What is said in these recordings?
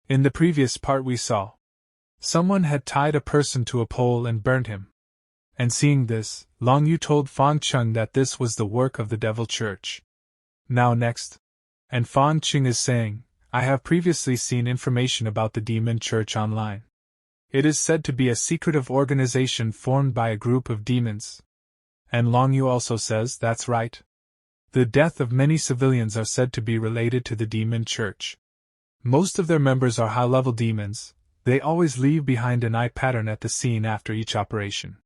In the previous part we saw, someone had tied a person to a pole and burned him. And seeing this, Long Yu told Fang Cheng that this was the work of the Devil Church. Now next. And Fang Cheng is saying, I have previously seen information about the Demon Church online. It is said to be a secretive organization formed by a group of demons. And Long Yu also says that's right. The death of many civilians are said to be related to the Demon Church. Most of their members are high-level demons. They always leave behind an eye pattern at the scene after each operation.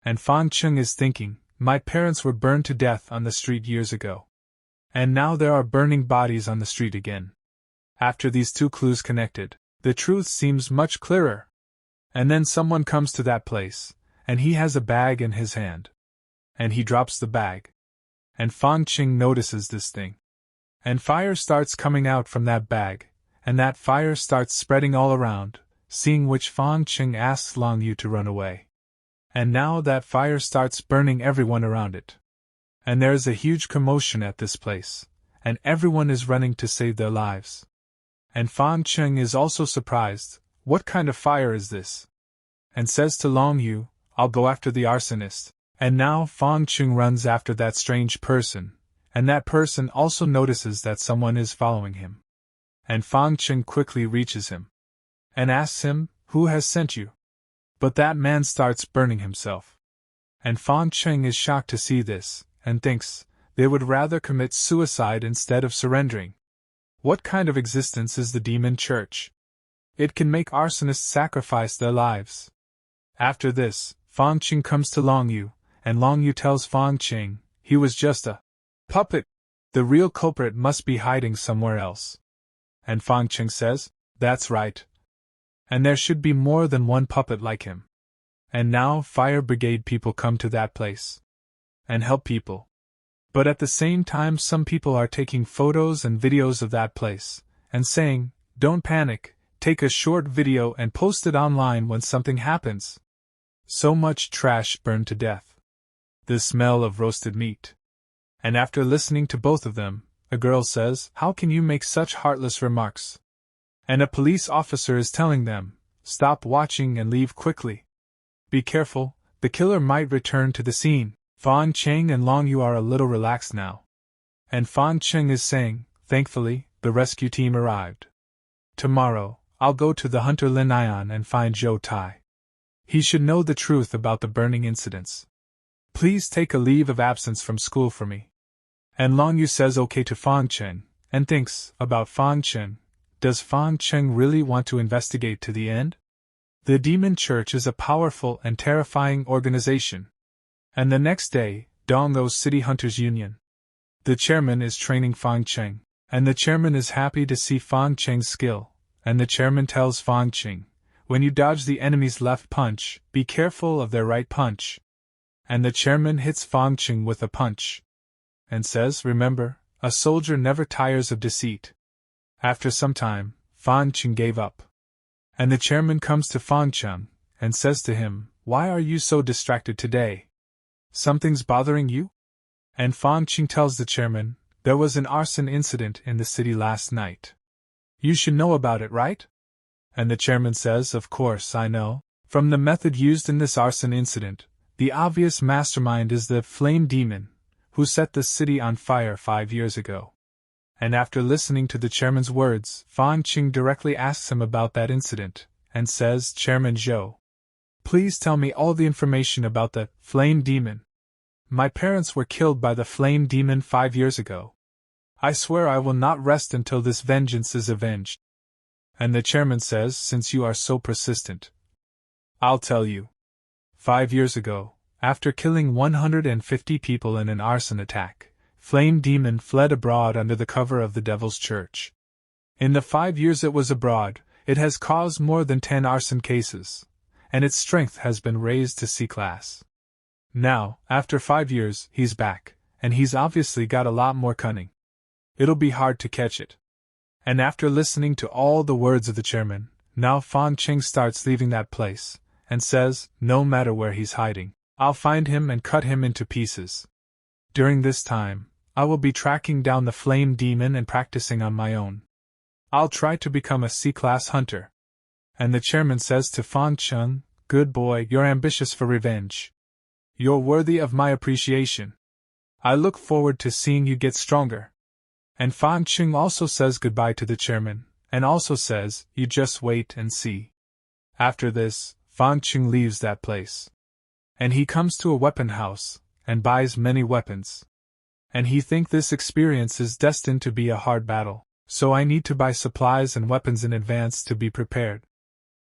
And Fang Cheng is thinking, my parents were burned to death on the street years ago. And now there are burning bodies on the street again. After these two clues connected, the truth seems much clearer. And then someone comes to that place, and he has a bag in his hand. And he drops the bag. And Fang Cheng notices this thing. And fire starts coming out from that bag, and that fire starts spreading all around, seeing which Fang Cheng asks Long Yu to run away. And now that fire starts burning everyone around it. And there is a huge commotion at this place, and everyone is running to save their lives. And Fang Cheng is also surprised, what kind of fire is this? And says to Long Yu, I'll go after the arsonist. And now Fang Cheng runs after that strange person, and that person also notices that someone is following him. And Fang Cheng quickly reaches him, and asks him, who has sent you? But that man starts burning himself. And Fang Cheng is shocked to see this, and thinks, they would rather commit suicide instead of surrendering. What kind of existence is the Demon Church? It can make arsonists sacrifice their lives. After this, Fang Cheng comes to Long Yu, and Long Yu tells Fang Cheng, he was just a puppet. The real culprit must be hiding somewhere else. And Fang Cheng says, that's right. And there should be more than one puppet like him. And now fire brigade people come to that place and help people. But at the same time some people are taking photos and videos of that place, and saying, don't panic, take a short video and post it online when something happens. So much trash burned to death. The smell of roasted meat. And after listening to both of them, a girl says, how can you make such heartless remarks? And a police officer is telling them, stop watching and leave quickly. Be careful, the killer might return to the scene. Fang Cheng and Long Yu are a little relaxed now. And Fang Cheng is saying, thankfully, the rescue team arrived. Tomorrow, I'll go to the hunter Lin Ion and find Zhou Tai. He should know the truth about the burning incidents. Please take a leave of absence from school for me. And Long Yu says okay to Fang Cheng, and thinks about Fang Cheng. Does Fang Cheng really want to investigate to the end? The Demon Church is a powerful and terrifying organization. And the next day, Donggo's City Hunters Union. The chairman is training Fang Cheng, and the chairman is happy to see Fang Cheng's skill, and the chairman tells Fang Cheng, when you dodge the enemy's left punch, be careful of their right punch. And the chairman hits Fang Cheng with a punch, and says, remember, a soldier never tires of deceit. After some time, Fang Cheng gave up. And the chairman comes to Fang Cheng, and says to him, why are you so distracted today? Something's bothering you? And Fang Cheng tells the chairman, there was an arson incident in the city last night. You should know about it, right? And the chairman says, of course I know. From the method used in this arson incident, the obvious mastermind is the Flame Demon, who set the city on fire 5 years ago. And after listening to the chairman's words, Fang Cheng directly asks him about that incident, and says, Chairman Zhou, please tell me all the information about the Flame Demon. My parents were killed by the Flame Demon 5 years ago. I swear I will not rest until this vengeance is avenged. And the chairman says, since you are so persistent, I'll tell you. 5 years ago, after killing 150 people in an arson attack, Flame Demon fled abroad under the cover of the Devil's Church. In the 5 years it was abroad, it has caused more than 10 arson cases, and its strength has been raised to C-class. Now, after 5 years, he's back, and he's obviously got a lot more cunning. It'll be hard to catch it. And after listening to all the words of the chairman, now Fang Cheng starts leaving that place, and says, no matter where he's hiding, I'll find him and cut him into pieces. During this time, I will be tracking down the Flame Demon and practicing on my own. I'll try to become a C-class hunter. And the chairman says to Fang Cheng, good boy, you're ambitious for revenge. You're worthy of my appreciation. I look forward to seeing you get stronger. And Fang Cheng also says goodbye to the chairman, and also says, you just wait and see. After this, Fang Cheng leaves that place. And he comes to a weapon house, and buys many weapons. And he thinks this experience is destined to be a hard battle, so I need to buy supplies and weapons in advance to be prepared.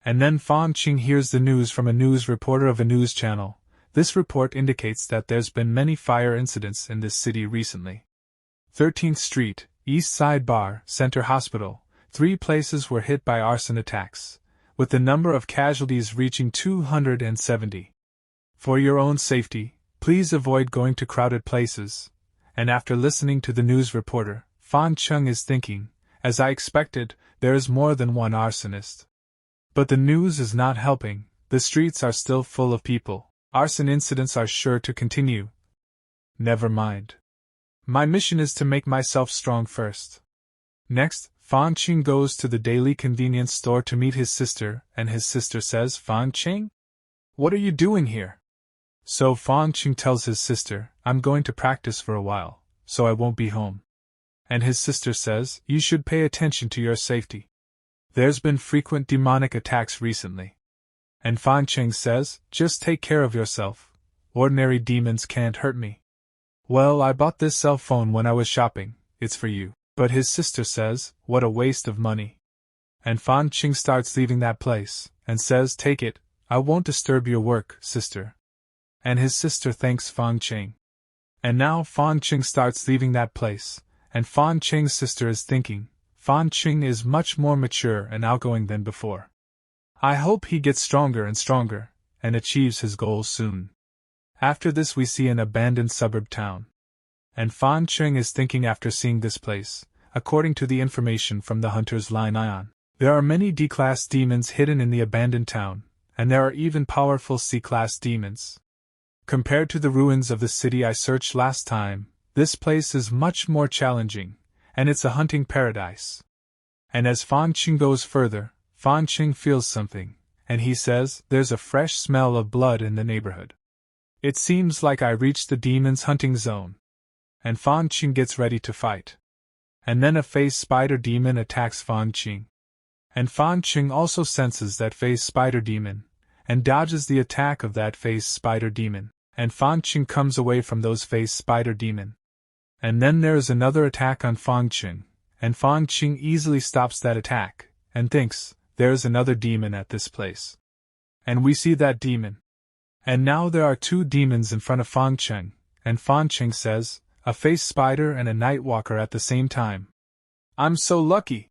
And then Fang Cheng hears the news from a news reporter of a news channel. This report indicates that there's been many fire incidents in this city recently. 13th Street, East Side Bar, Center Hospital, 3 places were hit by arson attacks, with the number of casualties reaching 270. For your own safety, please avoid going to crowded places. And after listening to the news reporter, Fang Cheng is thinking, as I expected, there is more than one arsonist. But the news is not helping, the streets are still full of people, arson incidents are sure to continue. Never mind. My mission is to make myself strong first. Next, Fang Cheng goes to the daily convenience store to meet his sister, and his sister says, Fang Cheng? What are you doing here? So Fang Cheng tells his sister, I'm going to practice for a while, so I won't be home. And his sister says, you should pay attention to your safety. There's been frequent demonic attacks recently. And Fang Cheng says, just take care of yourself. Ordinary demons can't hurt me. Well, I bought this cell phone when I was shopping, it's for you. But his sister says, what a waste of money. And Fang Cheng starts leaving that place, and says, take it, I won't disturb your work, sister. And his sister thanks Fang Cheng. And now Fang Cheng starts leaving that place, and Fang Cheng's sister is thinking, Fang Cheng is much more mature and outgoing than before. I hope he gets stronger and stronger, and achieves his goals soon. After this we see an abandoned suburb town. And Fang Cheng is thinking after seeing this place, according to the information from the Hunter's Line Ion, there are many D-class demons hidden in the abandoned town, and there are even powerful C-class demons. Compared to the ruins of the city I searched last time, this place is much more challenging, and it's a hunting paradise. And as Fang Cheng goes further, Fang Cheng feels something, and he says, there's a fresh smell of blood in the neighborhood. It seems like I reached the demon's hunting zone. And Fang Cheng gets ready to fight. And then a phase spider demon attacks Fang Cheng. And Fang Cheng also senses that phase spider demon, and dodges the attack of that phase spider demon, and Fang Cheng comes away from those phase spider demon. And then there is another attack on Fang Cheng, and Fang Cheng easily stops that attack, and thinks, there is another demon at this place. And we see that demon. And now there are 2 demons in front of Fang Cheng, and Fang Cheng says, a face spider and a night walker at the same time. I'm so lucky!